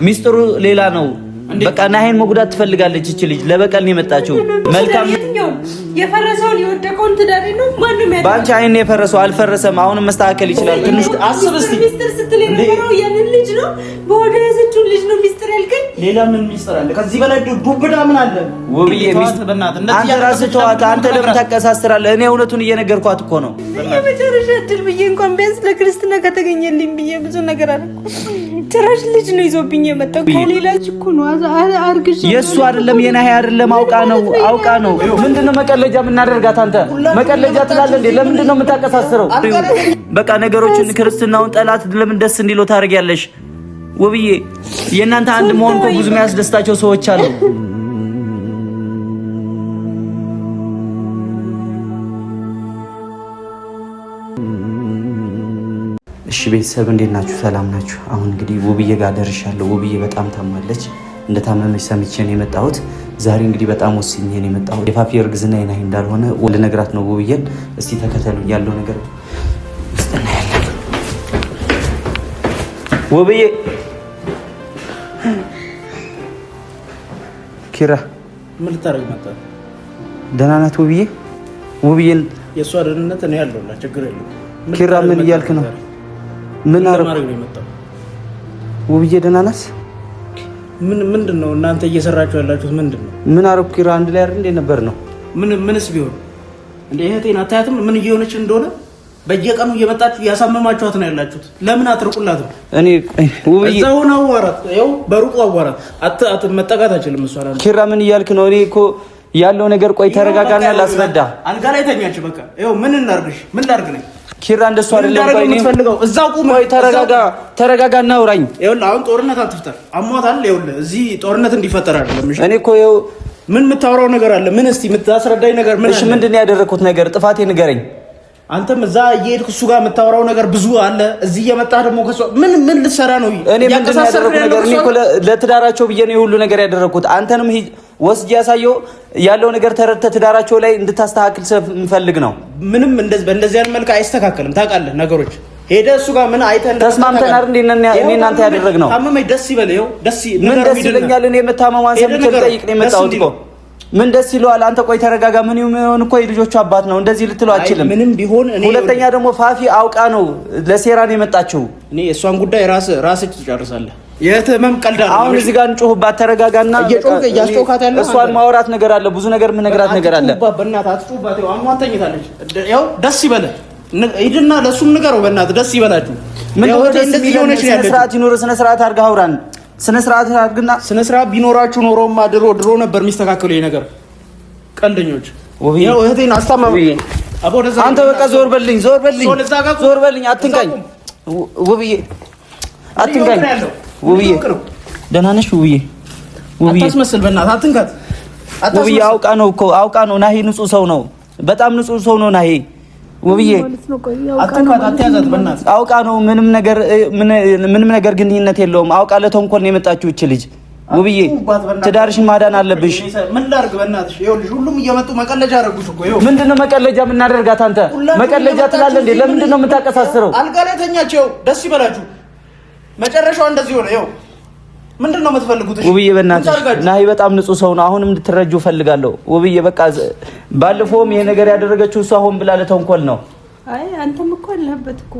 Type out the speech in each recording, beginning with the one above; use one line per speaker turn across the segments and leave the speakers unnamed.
ሚስጥሩ ሌላ ነው። በቃ ናሂን መጉዳት ትፈልጋለች እቺ ልጅ ለበቀል ነው የመጣችው። መልካም
የፈረሰውን የወደቀውን ትዳሬ ነው ማንንም ያደ
ባንቺ አይን የፈረሰው አልፈረሰም። አሁን መስተካከል ይችላል። ትንሽ
አስብ እስቲ ሚስጥር ስትል የነበረው ያንን ልጅ ነው በወደ ያዘችው ልጅ ነው ሚስጥር ያልከኝ።
ሌላ ምን ሚስጥር አለ? ከዚህ በላይ ዱብዳ ምን አለ?
ውብዬ ሚስጥር አንተ ራስህ ተዋት። አንተ ለምን ታቀሳስራለህ? እኔ እውነቱን እየነገርኳት እኮ ነው።
የመጨረሻ እድል ብዬ እንኳን ቢያንስ ለክርስትና ከተገኘልኝ ብዬ ብዙ ነገር አለ እኮ። ጭራሽ ልጅ ነው ይዞብኝ የመጣው ከሌላ ልጅ እኮ ነው አርግሽ።
የሱ አይደለም የናሂ አይደለም። አውቃ ነው። ምንድነው መቀለጃ የምናደርጋት? አንተ መቀለጃ ትላለህ እንዴ? ለምንድነው የምታቀሳስረው? በቃ ነገሮችን ክርስትናውን ጠላት ለምን ደስ እንዲለው ታደርጊያለሽ? ውብዬ የእናንተ አንድ መሆን እኮ ብዙ የሚያስደስታቸው ሰዎች አሉ። እሺ ቤተሰብ እንዴት ናችሁ? ሰላም ናችሁ? አሁን እንግዲህ ውብዬ ጋር ደርሻለሁ። ውብዬ በጣም ታማለች። እንደታመመች ሰምቼ ነው የመጣሁት። ዛሬ እንግዲህ በጣም ወስኜ ነው የመጣሁት። የፋፊ እርግዝና የናሂ እንዳልሆነ ልነግራት ነው ውብዬን። እስቲ ተከተሉ፣ ያለው ነገር ውስጥ እናያለን። ውብዬ ኪራ
ምን ልታረግ መጣ?
ደህና ናት ውብዬ? ውብዬን
የሷ ደህንነት እኔ ያለውላ ችግር የለም።
ኪራ ምን እያልክ ነው? ምን አረግ ነው የመጣው? ውብዬ ደህና ናት?
ምንድነው እናንተ እየሰራችሁ ያላችሁት? ምንድነው?
ምን አረግ ኪራ? አንድ ላይ አይደል እንደ ነበር ነው።
ምንስ ቢሆን እንደ እህቴን አታያትም? ምን እየሆነች እንደሆነ በየቀኑ እየመጣችሁ ያሳመማችኋት ነው ያላችሁት። ለምን አትርቁላትም?
እኔ ውብዬ
እዛው ነው አዋራት፣ ያው በሩቁ አዋራት። መጠጋት አይችልም እሷ አለ።
ኪራ ምን እያልክ ነው? እኔ እኮ ያለው ነገር ቆይ ተረጋጋና ላስረዳ።
አልጋ ላይ ተኛች። በቃ ይኸው ምን እናርግሽ? ምን ላርግ ነኝ?
ኪራ እንደሱ አይደለም። ቆይ እኔ
ፈልገው እዛው ቁም።
ቆይ ተረጋጋና አውራኝ።
ይኸውልህ አሁን ጦርነት አትፍጠር። አሟታል። ይኸውልህ እዚህ ጦርነት እንዲፈጠር አይደለም።
እኔ እኮ ይኸው
ምን የምታወራው ነገር አለ? ምን እስቲ የምታስረዳኝ ነገር ምን?
እሺ ምንድን ነው ያደረኩት ነገር? ጥፋቴ ንገረኝ።
አንተም እዛ እየሄድክ እሱ ጋር የምታወራው ነገር ብዙ አለ። እዚህ እየመጣህ ደግሞ ከሷ ምን ልትሰራ ነው?
እኔ ምንድን ነው ያደረኩት ነገር? እኔ እኮ ለትዳራቸው ብዬ ነው ሁሉ ነገር ያደረኩት። አንተንም ወስጄ ያሳየው ያለው ነገር ተረድተህ ትዳራቸው ላይ እንድታስተካክል ስለምፈልግ ነው።
ምንም በእንደዚህ አይነት መልክ አይስተካከልም። ታውቃለህ ነገሮች ሄደህ እሱ ጋር ምን አይተን
ተስማምተን አይደል እኔ እናንተ ያደረግነው።
ታመመኝ ደስ ይበል። ይኸው
ምን ደስ ይለኛል? እኔ የምታመማን ሰምቼ ልጠይቅ ነው የመጣሁት እኮ። ምን ደስ ይለዋል? አንተ ቆይ ተረጋጋ። ምን ይሁን እኮ የልጆቹ አባት ነው፣ እንደዚህ ልትለው አትችልም።
ምንም ቢሆን እኔ
ሁለተኛ ደግሞ ፋፊ አውቃ ነው ለሴራን የመጣችው።
እኔ እሷን ጉዳይ ራስህ ትጨርሳለህ። የህመም ቀልድ አለ።
አሁን እዚህ ጋር እንጮህባት። ተረጋጋና
እያስጮካት ያለ
እሷን ማውራት ነገር አለ፣ ብዙ ነገር ምን ነገራት ነገር አለ።
በእናትህ አትጮህባት። ይኸው አሟን ተኝታለች። ይኸው ደስ ይበልህ። ሂድና ለእሱም ንገረው። በእናትህ ደስ ይበላችሁ።
ምን እንደዚህ ሆነች ያለች? ስነ ስርዓት ይኖር። ስነ ስርዓት አድርገህ አውራን። ስነ ስርዓት አድርግና
ስነ ስርዓት ቢኖራችሁ ኖሮማ ድሮ ነበር የሚስተካከለው ይሄ ነገር። ቀልደኞች ይኸው እህቴን አስታመመ።
አንተ በቃ ዞር በልኝ። አትንካኝ ውብዬ፣ አትንካኝ ውብዬ። ደህና ነሽ ውብዬ?
አታስመስል በእናትህ አትንካት።
ውብዬ አውቃ ነው። ናሂ ንጹህ ሰው ነው፣ በጣም ንጹህ ሰው ነው ናሂ። ውብዬ
አትንካት፣ አትያዛት በእናትህ።
አውቃ ነው። ምንም ነገር ግንኙነት የለውም። አውቃ ለተንኮል ነው የመጣችው እቺ ልጅ። ውብዬ ትዳርሽን ማዳን አለብሽ።
ምን ላድርግ በእናትሽ? ይኸውልሽ ሁሉም እየመጡ መቀለጃ አደረጉሽ እኮ። ይኸው
ምንድነው መቀለጃ የምናደርጋት? አንተ መቀለጃ ትላለህ እንዴ? ለምንድን ነው የምታቀሳስረው?
አልጋ ላይ ተኛቸው። ደስ ይበላችሁ። መጨረሻው እንደዚህ ሆነ። ይኸው ምንድን ነው የምትፈልጉት?
ውብዬ በእናትሽ ናሂ በጣም ንጹህ ሰው ነው። አሁንም እንድትረጁ ፈልጋለሁ ውብዬ። በቃ ባለፈውም ይሄ ነገር ያደረገችው እሷ ሆን ብላ ለተንኮል ነው።
አይ አንተም እኮ አለህበት እኮ።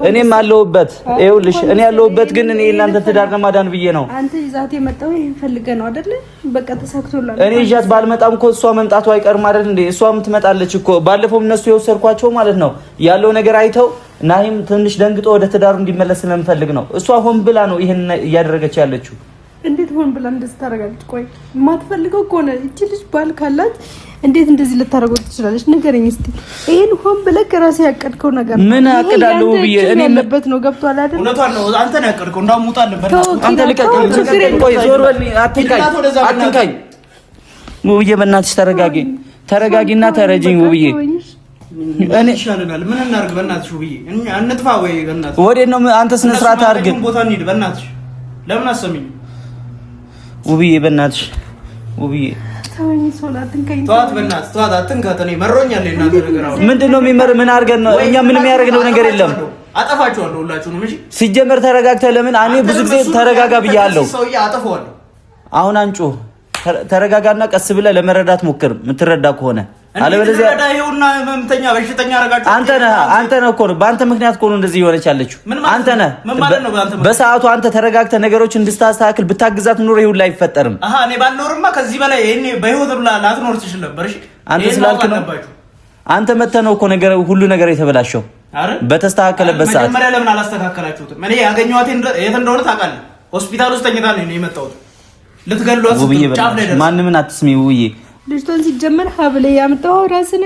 እኔም አለሁበት። ይኸውልሽ እኔ ያለሁበት ግን እኔ እናንተ ትዳር ለማዳን ብዬ ነው።
አንተ ይዛት የመጣው ይሄን ፈልገህ ነው አይደል? በቃ ተሳክቶላል።
እኔ ይዣት ባልመጣም እኮ እሷ መምጣቱ አይቀርም አይደል እንዴ? እሷም ትመጣለች እኮ። ባለፈውም እነሱ የወሰድኳቸው ማለት ነው ያለው ነገር አይተው ናሂም ትንሽ ደንግጦ ወደ ትዳሩ እንዲመለስ ስለምፈልግ ነው። እሷ ሆን ብላ ነው ይሄን እያደረገች ያለችው።
እንዴት ሆን ብላ እንደዚህ ታደርጋለች? ቆይ የማትፈልገው ከሆነ እቺ ልጅ ባል ካላት እንዴት እንደዚህ ልታደርገው ትችላለች? ንገረኝ እስቲ። ይሄን ሆን ብለህ ከራስህ ያቀድከው ነገር
ምን አቅዳለሁ ብዬ እኔ
ያለበት ነው። ገብቷል አይደል?
እውነቷን ነው። አንተ ነው ያቀድከው። እንዳውም ውጣ አለበት።
አንተ ልቀቀኝ። ቆይ ዞር በል። አትንካኝ ውብዬ፣ በእናትሽ ተረጋጊና ተረጂኝ ውብዬ።
እኔ ይሻለናል። ምን እናርግ በእናትሽ ውብዬ? እኛ እንጥፋ ወይ በእናትሽ?
ወዴት ነው አንተ? ስነ ስርዓት አድርግ።
ቦታ እንሂድ በእናትሽ። ለምን አሰሚኝ
ውብዬ? በእናትሽ ውብዬ
ተዋት፣ በእናትህ ተዋት፣ አትንካት። እኔ መሮኛል እናንተ ነገር። አሁን
ምንድነው የሚመር? ምን አድርገን ነው? እኛ ምንም ያደረግነው ነገር የለም።
አጠፋችኋለሁ ሁላችሁንም። እሺ
ሲጀመር ተረጋግተህ ለምን እኔ ብዙ ጊዜ ተረጋጋ ብያለሁ።
ሰውዬ አጠፋዋለሁ።
አሁን አንጮ ተረጋጋና ቀስ ብለህ ለመረዳት ሞክር የምትረዳ ከሆነ አለበለዚያ
ይኸውና ህመምተኛ በሽተኛ አረጋችሁ።
አንተ ነህ እኮ ነው በአንተ ምክንያት እኮ ነው እንደዚህ የሆነች ያለችው አንተ ነህ። በሰዓቱ አንተ ተረጋግተህ ነገሮችን እንድታስተካክል ብታግዛት ኑሮ ይሁን ላይ አይፈጠርም።
እኔ ባልኖርማ ከዚህ በላይ እኔ በህይወት ላትኖር ትችል ነበር። እሺ
አንተ ስላልክ ነው። አንተ መተህ ነው እኮ ነገር ሁሉ ነገር የተበላሸው በተስተካከለበት ሰዓት።
መጀመሪያ ለምን አላስተካከላችሁትም? እኔ ያገኘኋት የት እንደሆነ ታውቃለህ? ሆስፒታል ውስጥ ተኝታ ነው የመጣሁት። ልትገሏት ጫፍ ላይ ደርሰህ
ማንምን አትስሚ ውዬ።
ልጅቷን ሲጀመር ሀብለ ያመጣው ራስን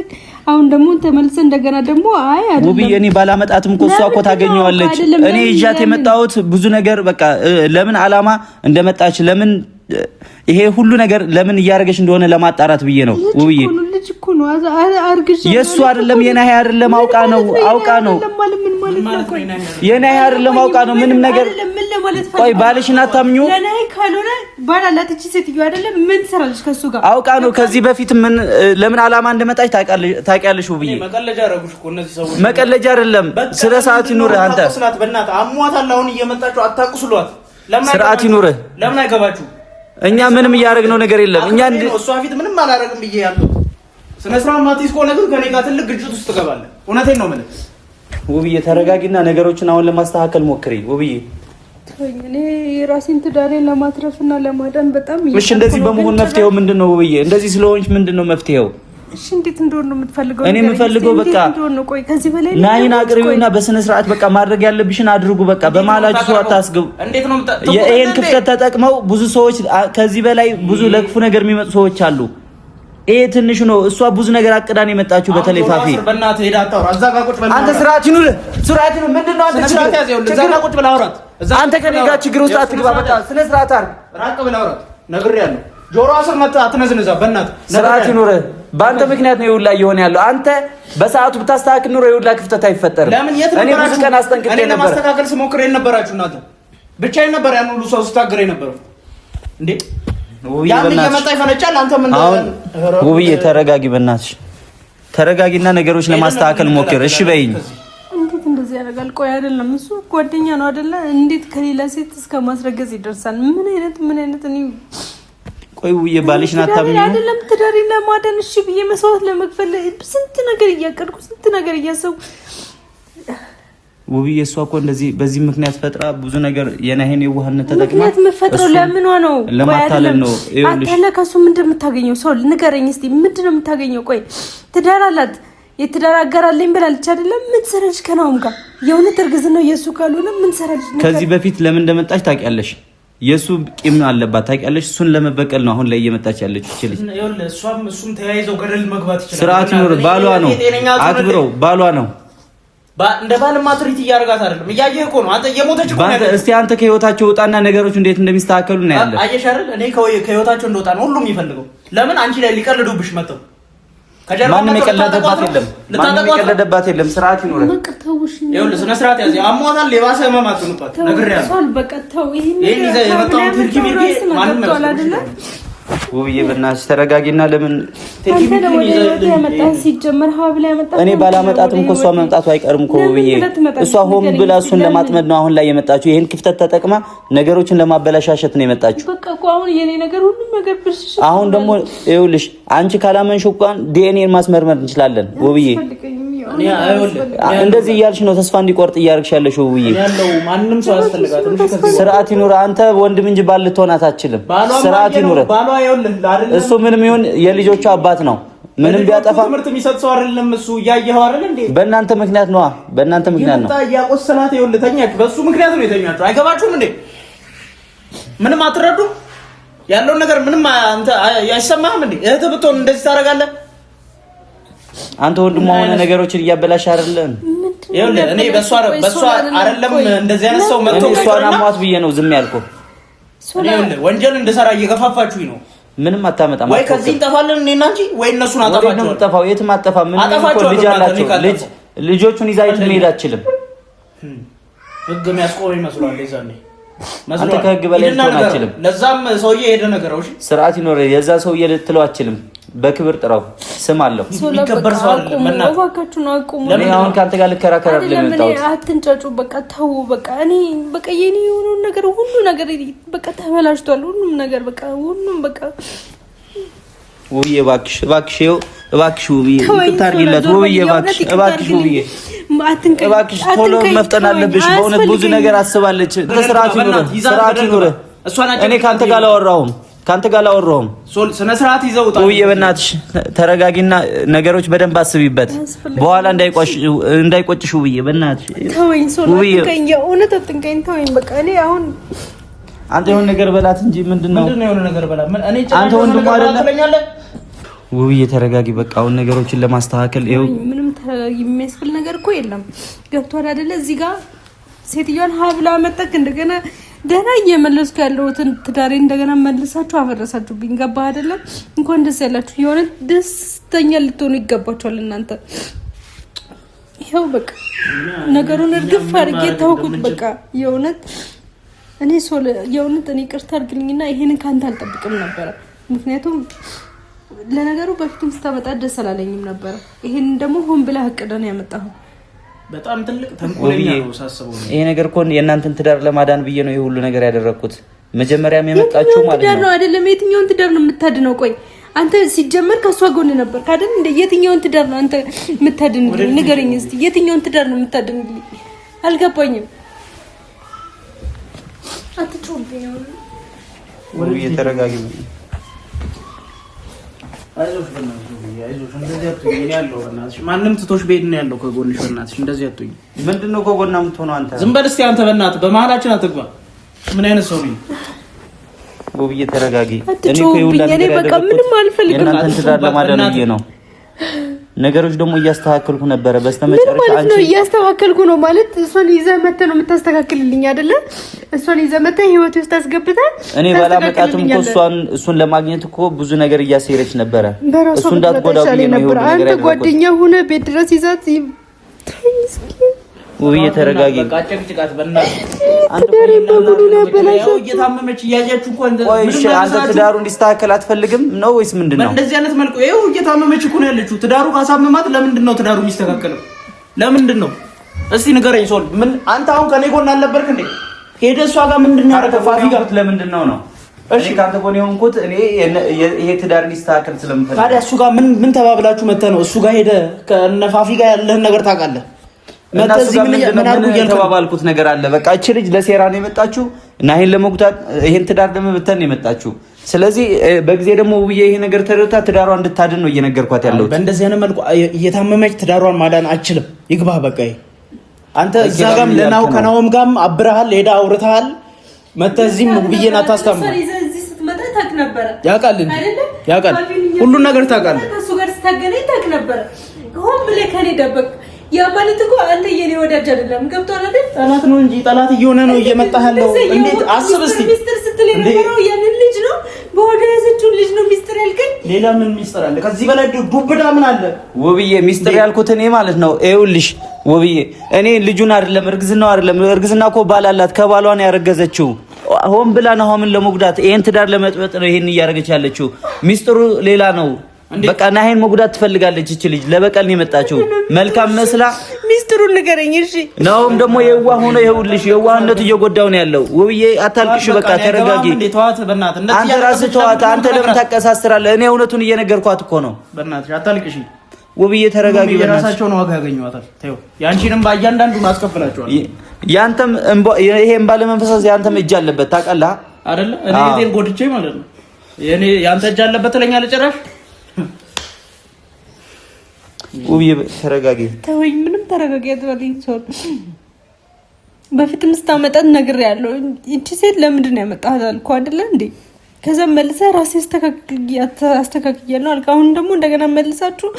አሁን ደግሞ ተመልሰ እንደገና ደግሞ አይ አይደለም
ውብዬ እኔ ባላመጣትም እኮ እሷ እኮ ታገኘዋለች። እኔ ይዣት የመጣሁት ብዙ ነገር በቃ ለምን አላማ እንደመጣች ለምን ይሄ ሁሉ ነገር ለምን እያደረገች እንደሆነ ለማጣራት ብዬ ነው ውብዬ።
ልጅ እኮ ነው አርግሽ
የሱ አይደለም የናሂ አይደለም አውቃ ነው የናሂ አይደለም አውቃ ነው ምንም ነገር። ቆይ ባልሽን አታምኙ።
ለናሂ ካልሆነ ባላላት እቺ ሴትዮ አይደለም ምን ትሰራለች ከሱ ጋር
አውቃ ነው። ከዚህ በፊት ምን ለምን አላማ እንደመጣች ታውቂያለሽ ውብዬ።
መቀለጃ አረጉሽ እኮ እነዚህ ሰዎች።
መቀለጃ አይደለም ስለ ሰዓት ይኑርህ አንተ።
በእናትህ አሟታል። አሁን እየመጣችሁ አታቁስሏት።
ስርዓት ይኑርህ።
ለምን አይገባችሁ?
እኛ ምንም ያደረግነው ነገር የለም። እኛ
እሷ ፊት ምንም አላደረግም ብዬ ያለው ስነ ስርዓት ማትይዝ ከሆነ ግን ከኔ ጋር ትልቅ ግጭት ውስጥ ትገባለህ። እውነቴን ነው የምልህ።
ውብዬ ተረጋጊና ነገሮችን አሁን ለማስተካከል ሞክሪ ውብዬ።
እኔ ራሴን ትዳሬን ለማትረፍና ለማዳን በጣም
እሺ። እንደዚህ በመሆን መፍትሄው ምንድነው ውብዬ? እንደዚህ ስለሆንሽ ምንድነው መፍትሄው?
እሺ እንዴት እንደሆነ ነው የምትፈልገው?
እኔ የምፈልገው በቃ
ቆይ ከዚህ በላይ
ናሂን አቅርቢውና በስነ ስርዓት በቃ ማድረግ ያለብሽን አድርጉ። በቃ በመሀላችሁ ሰው አታስገቡ። ይሄን ክፍተት ተጠቅመው ብዙ ሰዎች ከዚህ በላይ ብዙ ለክፉ ነገር የሚመጡ ሰዎች አሉ። ይሄ ትንሽ ነው። እሷ ብዙ ነገር አቅዳን የመጣችው በተለይ ፋፊ
በእናትህ ሄዳ አታውራ። እዛ ጋር ቁጭ በል
አንተ። ስርዓት ይኑር። ምንድነው አንተ
ስርዓት ያዘው? እዛ ጋር ቁጭ በል አውራት።
አንተ ከኔ ጋር ችግር ውስጥ አትግባ። በቃ ስነ ስርዓት አድርግ።
ራቅ ብለህ አውራት። ነግሬሃለሁ። ጆሮ አስር መጣ አትነዝንዛ። በእናትህ
ስርዓት ይኑር። በአንተ ምክንያት ነው ይውላ እየሆነ ያለው። አንተ በሰዓቱ ብታስተካክል ኑሮ ይውላ ክፍተት አይፈጠርም።
እኔ ብዙ ቀን አስጠንቅቄ ነበር። ለማስተካከል ስሞክር የነበራችሁ እናንተ ብቻዬን ነበር ያን ሁሉ ሰው ስታገር የነበረው እንዴ። ያን እየመጣ ይፈነጫል። አንተ ምን
ውብዬ ተረጋጊ፣ በእናትሽ ተረጋጊና ነገሮች ለማስተካከል ሞክር። እሺ በይኝ።
እንዴት እንደዚህ ያደርጋል? ቆይ አይደለም እሱ ጓደኛ ነው አይደለ? እንዴት ከሌላ ሴት እስከ ማስረገዝ ይደርሳል? ምን አይነት እኔ
ቆይ ውብዬ ባልሽን አታምኚው
አይደለም? ትዳሬን ለማዳን እሺ ብዬ መስዋዕት ለመክፈል ስንት ነገር እያቀድኩ ስንት ነገር እያሰብኩ
ውብዬ እሷ እኮ እንደዚህ በዚህ ምክንያት ፈጥራ ብዙ ነገር የናሂን የዋህነት ተጠቅማ
ምክንያት መፈጥረው ለምን ነው?
ለማታለል ነው።
አንተ ለከሱ ምንድን ነው የምታገኘው? ሰው ንገረኝ እስቲ ምንድን ነው የምታገኘው? ቆይ ትዳር አላት የትዳር አጋር አለኝ ብላለች አይደለም? ምን ትሰራለች ከናውም ጋር? የእውነት እርግዝናው የእሱ ካልሆነ ምን ትሰራለች?
ከዚህ በፊት ለምን እንደመጣች ታውቂያለሽ? የሱ ቂም አለባት ታውቂያለሽ? እሱን ለመበቀል ነው አሁን ላይ እየመጣች ያለችው እቺ ልጅ።
እሱም ተያይዘው ገደል መግባት ይችላል።
ስርዓት ይኑር። ባሏ ነው፣ አክብረው። ባሏ ነው።
እንደ ባልማ ትሪት እያደረጋት አይደለም። እያየህ እኮ ነው አንተ እየሞተች እኮ ነው።
እስቲ አንተ ከህይወታቸው ውጣና ነገሮች እንዴት እንደሚስተካከሉ ነው ያለ።
አየሽ አይደል? እኔ ከህይወታቸው እንደወጣ ነው ሁሉም የሚፈልገው። ለምን አንቺ ላይ ሊቀልዱብሽ መጥተው
ማንም የቀለደባት የለም። ማንም የቀለደባት የለም። ስርዓት ይኑር።
ይኸውልህ ስነ ስርዓት ያዝ። አሟታል። የባሰ ህመም አትኑባት። ነግሬሃለሁ።
በቃ ተው። ይሄን
ይዘህ የመጣው ትርኪ ማንም ነው።
ውብዬ በእናትሽ ተረጋጊና ለምን
ሲጀመር ሀብላ ያመጣት
እኔ ባላመጣትም እኮ እሷ መምጣቱ አይቀርም እኮ ውብዬ። እሷ ሆን ብላ እሱን ለማጥመድ ነው አሁን ላይ የመጣችው። ይሄን ክፍተት ተጠቅማ ነገሮችን ለማበላሻሸት ነው የመጣችው።
በቃ እኮ አሁን የኔ ነገር ሁሉም ነገር ብልሽሽ።
አሁን ደግሞ ይኸውልሽ አንቺ ካላመንሽ እንኳን ዲኤንኤን ማስመርመር እንችላለን ውብዬ። እንደዚህ እያልሽ ነው ተስፋ እንዲቆርጥ እያደረግሽ ያለሽው ውብዬ።
ማንም ሰው ያስፈልጋት።
ስርዓት ይኑር። አንተ ወንድም እንጂ ባል ልትሆናት አትችልም። ስርዓት ይኑር። እሱ ምንም ይሁን የልጆቹ አባት ነው። ምንም ቢያጠፋ
ትምህርት የሚሰጥ ሰው አይደለም። እሱ እያየኸው አይደል እንዴ?
በእናንተ ምክንያት ነው። በእናንተ ምክንያት ነው።
ያቆሰናት ይኸውልህ፣ ተኛች። በሱ ምክንያት ነው የተኛችው። አይገባችሁም እንዴ? ምንም አትረዱም? ያለውን ነገር ምንም አንተ አይሰማህም እንዴ? እህትህ ብትሆን እንደዚህ ታደርጋለህ?
አንተ ወንድሟ ሆነ ነገሮችን እያበላሽ አይደለም።
ይኸውልህ እኔ በሷ አይደለም እንደዚህ አይነት ሰው መጥቶ
እሷን አሟት ብዬ ነው ዝም ያልኩህ።
ይኸውልህ ወንጀል እንድሰራ እየገፋፋችሁኝ ነው።
ምንም አታመጣም።
ወይ ከዚህ እንጠፋለን እኔና እንጂ ወይ እነሱን አጠፋቸው።
ነው ጠፋው። የትም አጠፋም። ምን እኮ ልጅ አላቸው። ልጆቹን ይዛ የትም መሄድ አትችልም።
ህግ የሚያስቆም ይመስላል። ይዛኔ
አንተ ከህግ በላይ ልትሆን አትችልም።
ለዛም ሰውዬ ሄደ ነገር እሺ፣
ስርዓት ይኖር። የዛ ሰውዬ ልትለው አትችልም። በክብር ጥራው፣ ስም አለው።
የሚከበር ሰው አይደለም።
እባካችሁ ነው አቁሙ።
ለምን አሁን ካንተ ጋር ልከራከር አይደለም የመጣሁት።
አትንጫጩ፣ በቃ ተው። በቃ እኔ በቃ የኔ የሆነው ነገር ሁሉ ነገር በቃ ተበላሽቷል። ሁሉም ነገር በቃ ሁሉም በቃ
ውብዬ እባክሽ ውብዬ ታርጊላት። ውብዬ እባክሽ ውብዬ እባክሽ ቶሎ መፍጠን አለብሽ። በእውነት ብዙ ነገር አስባለች። ስርዓት ይኑር። እኔ ካንተ ጋር አላወራሁም።
ስነ ስርዓት ይዘውጣ።
ውብዬ በእናትሽ ተረጋጊና ነገሮች በደንብ አስቢበት። በኋላ እንዳይቆጭሽ ውብዬ በእናትሽ
ተወኝ። ሶልከኝ የእውነት አትንከኝ። ተወኝ በቃ እኔ አሁን
አንተ የሆነ ነገር በላት እንጂ ምንድነው
የሆነ ነገር በላት?
አንተ ወንድሙ አይደለም? ውብዬ ተረጋጊ። በቃ አሁን ነገሮችን ለማስተካከል
ምንም ተረጋጊ የሚያስብል ነገር እኮ የለም። ገብቷል አይደለ? እዚህ ጋር ሴትዮዋን ሀብላ መጠቅ እንደገና ደህና እየመለስኩ ያለሁትን ትዳሬ እንደገና መልሳችሁ አፈረሳችሁብኝ። ገባ አይደለም? እንኳን ደስ ያላችሁ። የሆነ ደስተኛ ልትሆኑ ይገባችኋል እናንተ። ይኸው በቃ ነገሩን እርግፍ አድርጌ ተውኩት። በቃ የእውነት እኔ ይቅርታ አድርግልኝና ይሄንን ካንተ አልጠብቅም ነበረ። ምክንያቱም ለነገሩ በፊትም ስታመጣ ደስ አላለኝም ነበረ። ይሄንን ደግሞ ሆን ብለህ አቅደህ ነው ያመጣኸው።
በጣም ትልቅ ተንኮለኛ ነው ሳስበው።
ይሄ ነገር እኮ የእናንተን ትዳር ለማዳን ብዬ ነው ይሄ ሁሉ ነገር ያደረኩት። መጀመሪያም የመጣችሁ ማለት
ነው አይደለም? የትኛውን ትዳር ነው የምታድነው? ቆይ አንተ ሲጀመር ከሷ ጎን ነበር ካደን እንደ የትኛውን ትዳር ነው አንተ የምታድንልኝ? ንገረኝ እስቲ፣ የትኛውን ትዳር ነው የምታድንልኝ? አልገባኝም። አትጮህብኝ ነው
ወሬ የተረጋጊ።
አይዞሽ በእናትሽ አይዞሽ። እንደዚህ አትሁኝ። እኔ ያለው በእናትሽ ማንም ትቶሽ ቤት ነው ያለው ከጎንሽ። በእናትሽ እንደዚህ አትሁኝ።
ምንድነው ከጎና የምትሆነው አንተ?
ዝም በል እስኪ አንተ በእናትህ በመሀላችን አትግባ። ምን አይነት ሰው ነኝ?
ውብዬ ተረጋጊ። እኔ እኮ ይውላ ነገር
በቃ ምንም አልፈልግም።
እናንተን ትዳር ለማዳን ብዬ ነው። ነገሮች ደግሞ እያስተካከልኩ ነበረ። በስተመጨረሻ አንቺ
ነው እያስተካከልኩ ነው ማለት እሷን ይዘህ መተህ ነው የምታስተካክልልኝ አይደለ? እሷን ይዘህ መተህ ህይወት ውስጥ አስገብተህ
እኔ ባላመጣትም እኮ እሱን ለማግኘት እኮ ብዙ ነገር እያሰረች ነበረ። እሱ እንዳትጎዳው ብዬ ነው ይሁን ነገር
አንተ ጓደኛ ሆነ ቤት ድረስ ይዛት
ውብዬ ተረጋጊ።
በቃ ጨቅጭቃት በእናትህ።
አንተ
እየታመመች እያያችሁ እንኳን
ቆይሽ። አንተ ትዳሩ እንዲስተካከል አትፈልግም ነው ወይስ ምንድነው?
እንደዚህ አይነት መልኩ ይኸው እየታመመች እኮ ነው ያለችው። ትዳሩ ካሳመማት ለምንድን ነው ትዳሩ የሚስተካከለው? ለምንድን ነው እስቲ ንገረኝ። ሶል ምን አንተ አሁን ከኔ ጎን አልነበርክ እንዴ? ሄደ እሷ ጋር ምንድን ነው ያደረገው? ፋፊ ጋር ለምንድን ነው? እሺ ካንተ ጎን የሆንኩት እኔ ይሄ ትዳር እንዲስተካከል ስለምፈልግ። ታዲያ እሱ ጋር ምን ተባብላችሁ መተህ ነው? እሱ ጋር ሄደ ከነፋፊ ጋር ያለህን ነገር ታውቃለህ?
መተዚህ ምን አድርጉ እያልተባባልኩት ነገር አለ። በቃ እቺ ልጅ ለሴራ ነው የመጣችው እና ይሄን ለመጉታት ይሄን ትዳር ለመበተን ነው የመጣችው። ስለዚህ በጊዜ ደግሞ ውብዬ ይሄ ነገር ተረታ ትዳሯን እንድታድን ነው እየነገርኳት ያለሁት።
በእንደዚህ አይነት መልኩ እየታመመች ትዳሯን ማዳን አችልም። ይግባ በቃ። አንተ እዛ ጋርም ከናውም ጋርም አብረሃል፣ ሄዳ አውርተሃል። መተዚህም ውብዬን አታስታምም። ያውቃል ሁሉን ነገር ታውቃለህ።
ከሱ ጋር ስታገናኝ ታውቅ ነበር። ሆን ብለህ ከኔ ደበቅ። ያ ማለት እኮ አንተ የኔ ወዳጅ አይደለም። ገብቶሃል አይደል?
ጠላት ነው እንጂ ጠላት እየሆነ ነው እየመጣህ ያለው። እንዴት አስብ እስቲ።
ሚስጥር ስትል የነበረው ያንን ልጅ ነው፣ በወደ ያዘችው ልጅ ነው ሚስጥር ያልከኝ።
ሌላ ምን ሚስጥር አለ? ከዚህ በላይ ዱብዳ ምን አለ?
ውብዬ ሚስጥር ያልኩት እኔ ማለት ነው። ይኸውልሽ ውብዬ እኔ ልጁን አይደለም እርግዝና እኮ ባል አላት። ከባሏ ነው ያረገዘችው። ሆን ብላ ነው ምን ለመጉዳት ይሄን ትዳር ለመጥበጥ ነው ይሄን እያደረገች ያለችው። ሚስጥሩ ሌላ ነው። በቃ ናሂን መጉዳት ትፈልጋለች እቺ ልጅ። ለበቀል ነው የመጣችው። መልካም መስላ
ሚስጥሩን ንገረኝ እሺ።
ነውም ደግሞ የዋህ ሆኖ ይኸውልሽ የዋህነቱ እየጎዳው ነው ያለው። ውብዬ አታልቅሽ፣ በቃ ተረጋጊ። አንተ ራስህ ተዋት። አንተ ለምን ታቀሳስራለህ? እኔ እውነቱን እየነገርኳት እኮ ነው።
በእናትሽ አታልቅሽ
ውብዬ ተረጋጊ።
የራሳቸውን ዋጋ ያገኙታል። ተይው፣ ያንቺንም ባያንዳንዱ ማስከፍላቸዋል።
ያንተም ይሄን ባለመንፈሳስ ያንተም እጅ አለበት ታውቃለህ
አይደለ? እኔ እቴን ጎድቼ ማለት ነው ያንተ እጅ አለበት ትለኛለህ ጭራሽ።
ውብዬ ተረጋጊ።
ተወኝ፣ ምንም ተረጋጊ አትበለኝ። ሶል በፊትም ስታመጣት ነግሬያለሁ። እቺ ሴት ለምንድን ነው ያመጣሃት አልኩህ አይደለ እንዴ? ከዛ መልሰህ ራሴ አስተካክያለሁ አልክ። አሁን ደግሞ እንደገና መልሳችሁ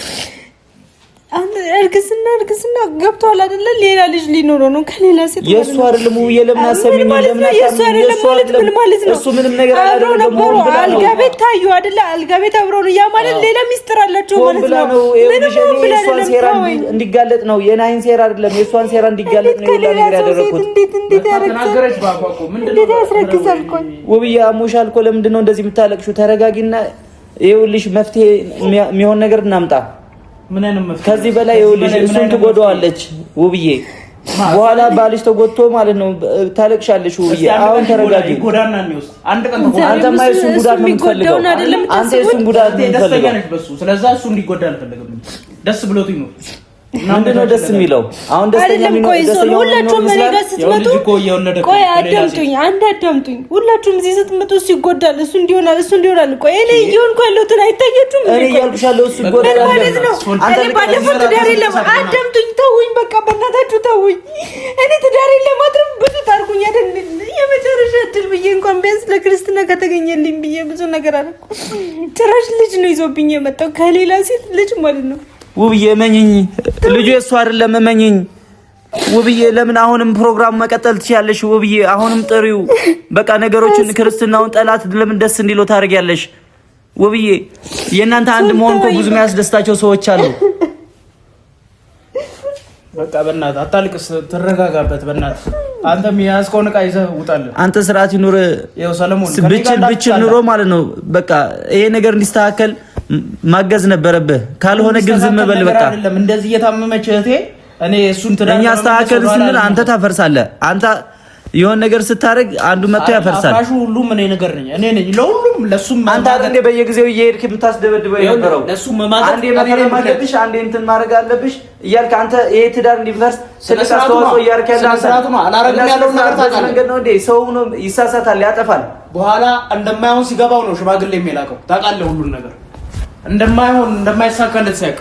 አንተ እርግዝና ገብቷል አይደለ? ሌላ ልጅ ሊኖረው ነው ከሌላ ሴት ማለት ነው።
የሱ አይደለም የለምን አሰሚኝ ለምን
የሱ አይደለም ማለት ምን ማለት ነው?
እሱ ምንም ነገር
አላደረገም። አልጋ ቤት ታዩ አይደለ? አልጋ ቤት አብረው ነው። ያ ማለት ሌላ ሚስጥር አላቸው ማለት ነው። ምንም የሷን ሴራ እንዲጋለጥ ነው። የናይን ሴራ አይደለም የሷን ሴራ እንዲጋለጥ ነው ሌላ ነገር ያደረኩት። እንዴት
ተናገረች? ባባቆ ምንድነው
ያስረክሳል? ቆይ
ውብዬ አሞሻል እኮ ለምንድን ነው እንደዚህ የምታለቅሽው? ተረጋጊና ይኸውልሽ መፍትሄ የሚሆን ነገር እናምጣ።
ምን አይነት መፍትሄ?
ከዚህ በላይ ይኸውልሽ እሱን ትጎዳዋለች ውብዬ። በኋላ ባልሽ ተጎድቶ ማለት ነው ታለቅሻለሽ ውብዬ። አሁን ተረጋጊ።
ጎዳና ነው አንድ ቀን ተጎዳ።
አንተማ እሱን ጉዳት ነው የምትፈልገው። አንተ እሱን ጉዳት ነው የምትፈልገው።
ስለዛ እሱ እንዲጎዳ አልፈልግም። ደስ ብሎት ይኖር።
ምንድነው ደስ የሚለው? አሁን ደስተኛ ነው።
ሁላችሁም እኔ ጋር ስትመጡ ቆይ አዳምጡኝ፣ አዳምጡኝ። ሁላችሁም እዚህ ስትመጡ እሱ ይጎዳል፣ እሱ እንዲሆናል። ቆይ እኔ እየሆንኩ ያለሁትን አይታያችሁም?
እኔ እያልኩሽ ያለው እሱ ይጎዳል
ማለት ነው። እኔ ባለፈው ትዳሬን አዳምጡኝ፣ ተውኝ፣ በቃ በእናታችሁ ተውኝ። እኔ ትዳሬን ለማትረፍ ብዙ ታርኩኝ አይደል? የመጨረሻ እድል ብዬ እንኳን ቢያንስ ለክርስትና ከተገኘልኝ ብዬ ብዙ ነገር አደረኩ። ጭራሽ ልጅ ነው ይዞብኝ የመጣው ከሌላ ሴት ልጅ ማለት ነው።
ውብዬ መኝኝ፣ ልጁ የሱ አይደለም መኝኝ። ውብዬ ለምን አሁንም ፕሮግራም መቀጠል ትችያለሽ? ውብዬ አሁንም ጥሪው በቃ ነገሮችን ክርስትናውን ጠላት ለምን ደስ እንዲለው ታደርጊያለሽ? ውብዬ የእናንተ አንድ መሆን እኮ ብዙ የሚያስደስታቸው ሰዎች አሉ።
በቃ በእናትህ አታልቅስ፣ ትረጋጋበት በእናትህ። አንተም የያዝከውን ዕቃ ይዘህ ውጣለን።
አንተ ስርዓት ይኑር።
ይኸው ሰለሞን
ብችል ኑሮ ማለት ነው በቃ ይሄ ነገር እንዲስተካከል ማገዝ ነበረብህ። ካልሆነ ግን ዝም በል በቃ።
አይደለም እንደዚህ እየታመመች እህቴ እኔ እሱን ትዳር
እኛ አስተካከል ስንል አንተ ታፈርሳለህ። አንተ የሆነ ነገር ስታረግ አንዱ መጥቶ ያፈርሳል።
አፋሹ ሁሉም እኔ ነገር ነኝ እኔ ነኝ ለሁሉም ለሱም
አንተ አይደል በየጊዜው እየሄድክ የምታስደበድበው የነበረው?
ለሱም ማማገር
አንዴ መፈረም አለብሽ፣ አንዴ እንትን ማድረግ አለብሽ እያልክ አንተ ይሄ ትዳር እንዲፈርስ ትልቅ አስተዋጽኦ እያደረክ ያለ አንተ
ነው። አላረግም ያለው ነገር ታውቃለህ።
ነገር ነው እንዴ? ሰው ነው ይሳሳታል፣ ያጠፋል።
በኋላ እንደማይሆን ሲገባው ነው ሽማግሌ የሚላከው። ታውቃለህ ሁሉን ነገር እንደማይሆን እንደማይሳካለት ሲያውቅ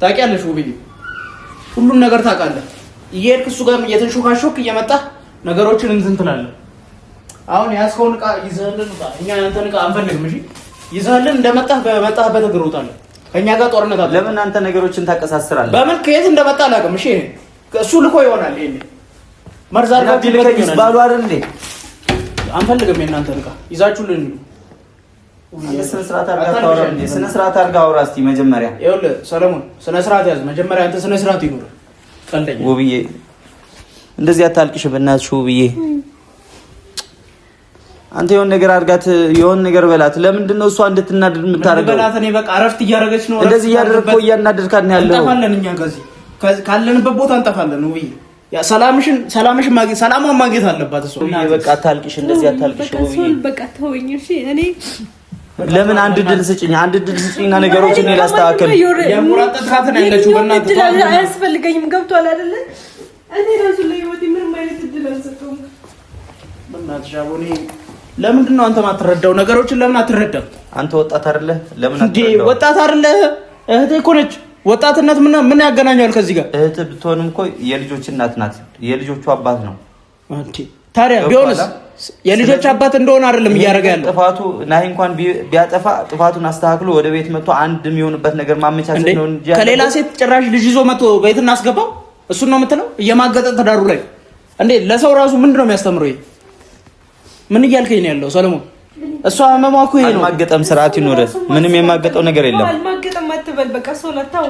ታውቂያለሽ ውብዬ፣ ሁሉም ነገር ታውቃለህ። እየሄድክ እሱ ጋር እየተንሾካሾክ እየመጣህ ነገሮችን እንትን ትላለህ። አሁን ያስከውን ዕቃ ይዘህልን ውጣ። እኛ አንተን ዕቃ አንፈልግም። እሺ ይዘህልን እንደመጣህ በመጣህበት እግር ውጣለን። ከእኛ ጋር ጦርነት አለ።
ለምን አንተ ነገሮችን ታቀሳስራለህ?
በምን ከየት እንደመጣ አላውቅም። እሺ እሱ ልኮ ይሆናል። ይሄኔ መርዛር ጋር
ቢልከኝስ ባሉ አይደል እንዴ?
አንፈልግም የእናንተን ዕቃ ይዛችሁልን።
ስነ ስርዓት አድርጋ አውራ እስኪ መጀመሪያ።
ይኸውልህ ሰለሞን ስነ ስርዓት ያዝ መጀመሪያ። አንተ ስነ ስርዓት ይኑር። ቀልደኛ
ውብዬ እንደዚህ አታልቅሽ በእናትሽ ውብዬ። አንተ የሆነ ነገር አድርጋት፣ የሆነ ነገር በላት። ለምንድን ነው እሷ እንድትናደድ የምታደርገው?
በላት። እኔ በቃ እረፍት እያደረገች ነው።
እንደዚህ እያደረግከው እያናደድካት ነው ያለው።
እንጠፋለን እኛ ከዚህ ካለንበት ቦታ እንጠፋለን ውብዬ። ያ ሰላምሽን ማግኘት ሰላሟን ማግኘት አለባት እሷ።
በቃ አታልቅሽ፣ እንደዚህ አታልቅሽ ውብዬ።
በቃ ተወኝ እሺ። እኔ
ለምን አንድ ድል ስጭኝና ነገሮችን ላስተካክል።
የሙራጠጥካት ነው ያለችው። በእናትህ
አያስፈልገኝም። ገብቷል አይደለ? እኔ ራሱ ለህይወቴ ምንም አይነት እድል አልሰጠሁም።
በእናትሽ አቦኔ ለምንድን ነው አንተ ማትረዳው? ነገሮችን ለምን አትረዳም?
አንተ ወጣት አይደለህ? ለምን
አትረዳው? ወጣት አይደለህ? እህቴ እኮ ነች። ወጣትነት ምን ያገናኛል ከዚህ ጋር?
እህት ብትሆንም እኮ የልጆች እናት ናት። የልጆቹ አባት ነው።
ታዲያ ቢሆንስ የልጆች አባት እንደሆነ አይደለም እያደረገ ያለው።
ጥፋቱ ናይ እንኳን ቢያጠፋ ጥፋቱን አስተካክሎ ወደ ቤት መጥቶ አንድ የሚሆንበት ነገር ማመቻቸት ነው እንጂ
ከሌላ ሴት ጭራሽ ልጅ ይዞ መጥቶ ቤት እናስገባው እሱን ነው የምትለው? እየማገጠ ትዳሩ ላይ እንዴ! ለሰው ራሱ ምንድን ነው የሚያስተምረው? ይሄ ምን እያልከኝ ነው ያለው ሰለሞን? እሷ ህመሟ እኮ ይሄ ነው።
አልማገጠም፣ ስርዓት ይኖር። ምንም የማገጠው ነገር የለም።
አልማገጠም አትበል። በቃ ሶላታው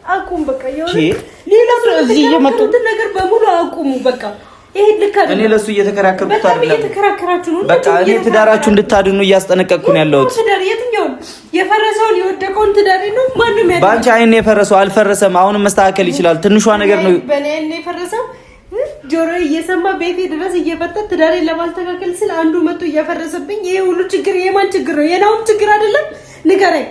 አቁም። በቃ
ሌላ እዚህ እየመጡ
ነገር በሙሉ አቁሙ። በቃ ይሄ ልክ አይደለም።
እኔ ለሱ እየተከራከርኩት አይደለም።
እየተከራከራችሁ ነው።
በቃ እኔ ትዳራችሁ እንድታድኑ እያስጠነቀቅኩ ነው ያለሁት።
ትዳር የትኛው የፈረሰውን የወደቀውን ትዳር ነው ማንም ያለው?
ባንቺ አይን የፈረሰው አልፈረሰም። አሁንም መስተካከል ይችላል። ትንሿ ነገር ነው።
በኔ አይን የፈረሰው ጆሮ እየሰማ ቤቴ ድረስ እየመጣ ትዳሬን ለማስተካከል ስለ አንዱ መጥቶ እያፈረሰብኝ። ይሄ ሁሉ ችግር የማን ችግር ነው? የናውም ችግር አይደለም? ንገረኝ።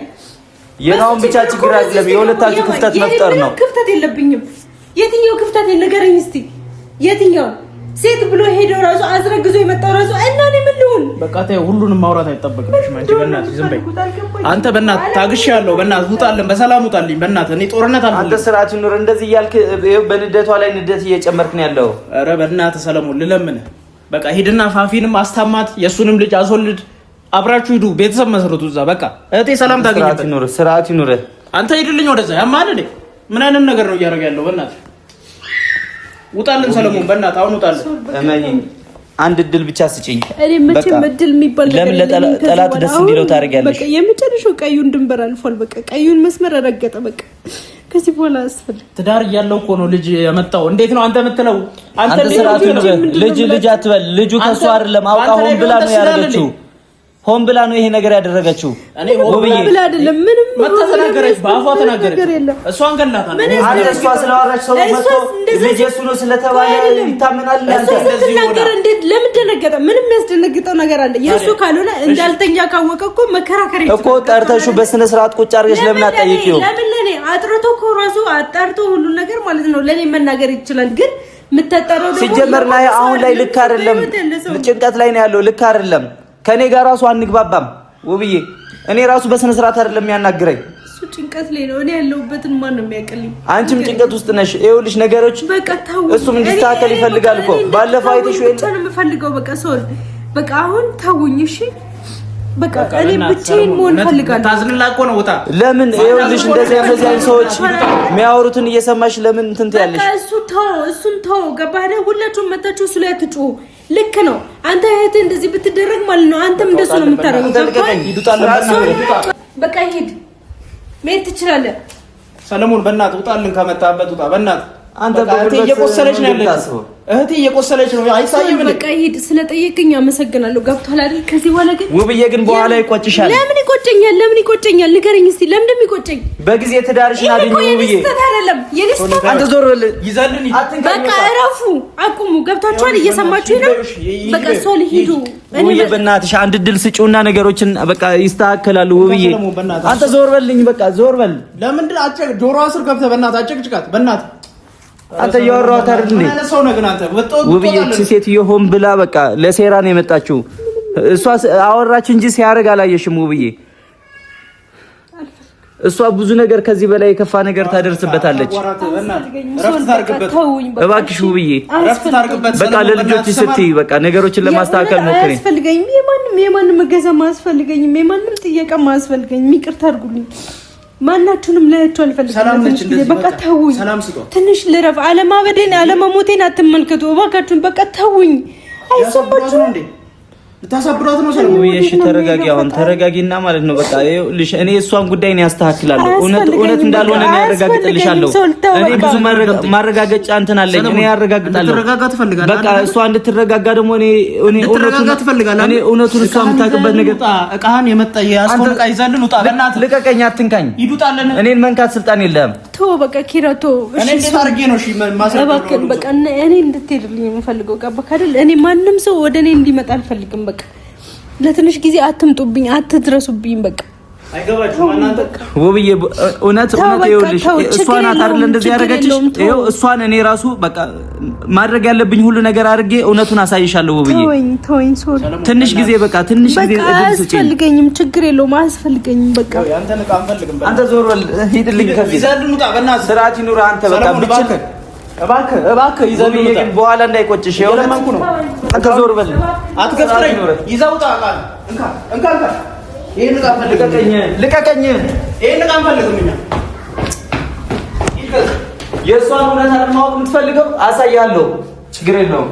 የናውም ብቻ ችግር አይደለም። የሁለታችሁ ክፍተት መፍጠር ነው።
ክፍተት የለብኝም። የትኛው ክፍተት ንገረኝ እስቲ። የትኛው ሴት ብሎ ሄደው ራሱ አስረግዞ የመጣው ራሱ እና እኔ ምን ልሁን?
በቃ ተይው፣ ሁሉንም ማውራት አይጠበቅብሽም አንቺ። በእናትህ ዝም በይ አንተ። በእናትህ ታግሻለሁ። በእናትህ ውጣልን፣ በሰላም ውጣልኝ። በእናትህ እኔ ጦርነት አልፈልግም። አንተ ስርዓት ይኑር። እንደዚህ እያልክ በንደቷ ላይ ንደት እየጨመርክ ነው ያለው። ኧረ በእናትህ ሰለሞን ልለምንህ፣ በቃ ሂድና ፋፊንም አስታማት፣ የእሱንም ልጅ አስወልድ፣ አብራችሁ ሂዱ፣ ቤተሰብ መስርቱ እዛ። በቃ እህቴ ሰላም ታገኝበት።
ስርዓት ይኑር።
አንተ ሂድልኝ ወደዛ። ያማል እንዴ ምን አይነት ነገር ነው እያደረገ ያለው? በእናትህ ውጣልን ሰለሞን፣ በእናትህ አሁን ውጣልን።
አንድ እድል ብቻ ስጪኝ።
እኔ መቼም እድል የሚባል ነገር
ለምን ለጠላት ደስ እንዲለው ታደርጊያለሽ?
በቃ የመጨረሻው ቀዩን ድንበር አልፏል። በቃ ቀዩን መስመር ረገጠ። በቃ ከዚህ በኋላ አስፈልግ
ትዳር እያለው እኮ ነው ልጅ የመጣው። እንዴት ነው አንተ የምትለው?
አንተ ልጅ አትበል። ልጁ ከሷ አይደለም፣ አውቃ ሆን ብላ ነው ያደረገችው። ሆን ብላ ነው ይሄ ነገር ያደረገችው።
እኔ ሆን ብላ አይደለም። ምንም ተናገረች፣ በአፏ ተናገረች። እሷን ገላታል።
አንተ እሷ ስለዋራች ሰው መጥቶ ልጅ እሱ ነው ስለተባለ ይታመናል። አንተ
እንደዚህ ነገር እንዴት ለምን ደነገጠ? ምንም ያስደነግጠው ነገር አለ? የእሱ ካልሆነ እንዳልተኛ ካወቀ እኮ መከራከር ይችላል
እኮ። ጠርተሹ በስነ ስርዓት ቁጭ አድርገሽ ለምን አትጠይቂው?
ለምን ለኔ አጥርቶ እኮ ራሱ አጣርቶ ሁሉ ነገር ማለት ነው ለኔ መናገር ይችላል። ግን ምትጠራው ደግሞ
ሲጀመር ላይ አሁን ላይ ልክ አይደለም። ጭንቀት ላይ ነው ያለው። ልክ አይደለም። ከኔ ጋር ራሱ አንግባባም ውብዬ። እኔ ራሱ በስነ ስርዓት አይደለም የሚያናግረኝ።
እሱ ጭንቀት ላይ ነው። እኔ ያለሁበትን ማን ነው የሚያቀልኝ?
አንቺም ጭንቀት ውስጥ ነሽ። ይኸውልሽ ነገሮች
በቃ ታው
እሱም እንዲስተካከል ይፈልጋል እኮ ባለፈው አይተሽ ወይ
ነው የምፈልገው። በቃ ሶል በቃ አሁን ታውኝ። እሺ በቃ እኔ ብቻዬን መሆን ፈልጋለሁ።
ታዝንላ እኮ ነው ወጣ።
ለምን ይኸውልሽ እንደዚህ አይነት ሰዎች የሚያወሩትን እየሰማሽ ለምን እንትን ትያለሽ?
በቃ እሱን ተው ገባህ? ሁላችሁም መታችሁ እሱ ላይ አትጩሁ። ልክ ነው። አንተ እህትህ እንደዚህ ብትደረግ ማለት ነው አንተም እንደሱ ነው የምታደርገው። በቃ ሂድ፣ መሄድ ትችላለህ።
ሰለሞን በእናትህ ውጣልን፣ ከመጣበት ውጣ በእናትህ። አንተ እህቴ እየቆሰለች ነው ያለችው። እህቴ እየቆሰለች ነው። አይሳየም።
በቃ ሂድ። ስለጠየቅኝ አመሰግናለሁ። ገብቶሃል አይደል? ከዚህ በኋላ ግን
ውብዬ ግን በኋላ ይቆጭሻል።
ለምን ይቆጨኛል? ለምን ይቆጨኛል? ንገረኝ እስቲ። ለምን እንደሚቆጨኝ?
በጊዜ ትዳርሽን አድኝ ውብዬ። አንተ ዞር በል።
ይዘልን
በቃ እረፉ፣ አቁሙ። ገብታችኋል? እየሰማችሁ ነው። በቃ ሶል ሂዱ።
ውብዬ በእናትሽ አንድ እድል ስጪውና ነገሮችን በቃ ይስተካከላሉ። ውብዬ አንተ ዞር በልኝ። በቃ ዞር በል።
ለምንድን ጆሮ ስር ገብተህ በእናትህ አጨቅጭቃት በእናትህ።
አንተ እያወራኋት አይደል እንዴ? ውብዬ እቺ ሴትዮ ሆን ብላ በቃ ለሴራ ነው የመጣችው። እሷ አወራች እንጂ ሲያደርግ አላየሽም ውብዬ። እሷ ብዙ ነገር ከዚህ በላይ የከፋ ነገር ታደርስበታለች። እባክሽ ውብዬ በቃ ለልጆች ስትይ በቃ ነገሮችን ለማስተካከል ሞክሪ።
አያስፈልገኝም። የማንም እገዛ አያስፈልገኝም። የማንም ጥያቄ አያስፈልገኝም። ይቅርታ አድርጉልኝ። ማናችሁንም ላያችሁ አልፈልግም። በቃ ተውኝ፣ ትንሽ ልረፍ። አለማበዴን አለመሞቴን አትመልከቱ እባካችሁን። በቃ ተውኝ። አይሰማችሁም እንዴ?
ልታሳብሯት ነው ሰለሞን?
እሺ ተረጋጊ። አሁን ተረጋጊና ማለት ነው በቃ ይኸውልሽ፣ እኔ እሷን ጉዳይ ነው ያስተካክላለሁ። እውነት እንዳልሆነ ነው ያረጋግጥልሻለሁ። እኔ ብዙ ማረጋገጫ እንትን አለኝ። እኔ ያረጋግጣለሁ። በቃ እሷ እንድትረጋጋ ደግሞ እኔ እውነቱን እሷ የምታውቅበት ነገር
እቃህን የመጣ ያስቆም እቃ ይዘልን ውጣ። በእናትህ
ልቀቀኝ፣ አትንካኝ።
ይዱጣለን።
እኔን መንካት ስልጣን የለህም።
ተው በቃ ኪራቶ።
እኔ እንዴት አድርጌ ነው እሺ
ማሰብ? በቃ እኔ እንድትሄድልኝ የምፈልገው ገባህ አይደል? እኔ ማንም ሰው ወደ እኔ እንዲመጣ አልፈልግም። በቃ ለትንሽ ጊዜ አትምጡብኝ፣ አትድረሱብኝ። በቃ
አይገባችሁም እናንተ።
ውብዬ እውነት ይኸውልሽ፣ እሷ ናት አይደል እንደዚህ ያደረገችሽ? ይኸው እሷን እኔ ራሱ በቃ ማድረግ ያለብኝ ሁሉ ነገር አድርጌ እውነቱን አሳይሻለሁ። ውብዬ
ተወኝ ሶል።
ትንሽ ጊዜ በቃ ትንሽ ጊዜ
አያስፈልገኝም። ችግር የለውም፣ አያስፈልገኝም። በቃ
አንተ ነቃ አንፈልግም።
አንተ ዞር በል፣ ሂድልኝ ከዚህ።
ይዘልን ውጣ በእናትህ።
ስርዓት ይኑር አንተ በቃ ብቻ እባክህ ይዘልኝ ግን በኋላ እንዳይቆጭሽ። የለመንኩ ነው። አንተ ዞር በል፣
አትገፍተረኝ። ይዘውጣ ቃል እንካ ይሄን ዕቃ ፈልገኝ፣ ልቀቀኝ። ይሄን ዕቃ ፈልገኝ። እኛ የእሷን እውነት ማወቅ የምትፈልገው አሳያለሁ። ችግር የለውም።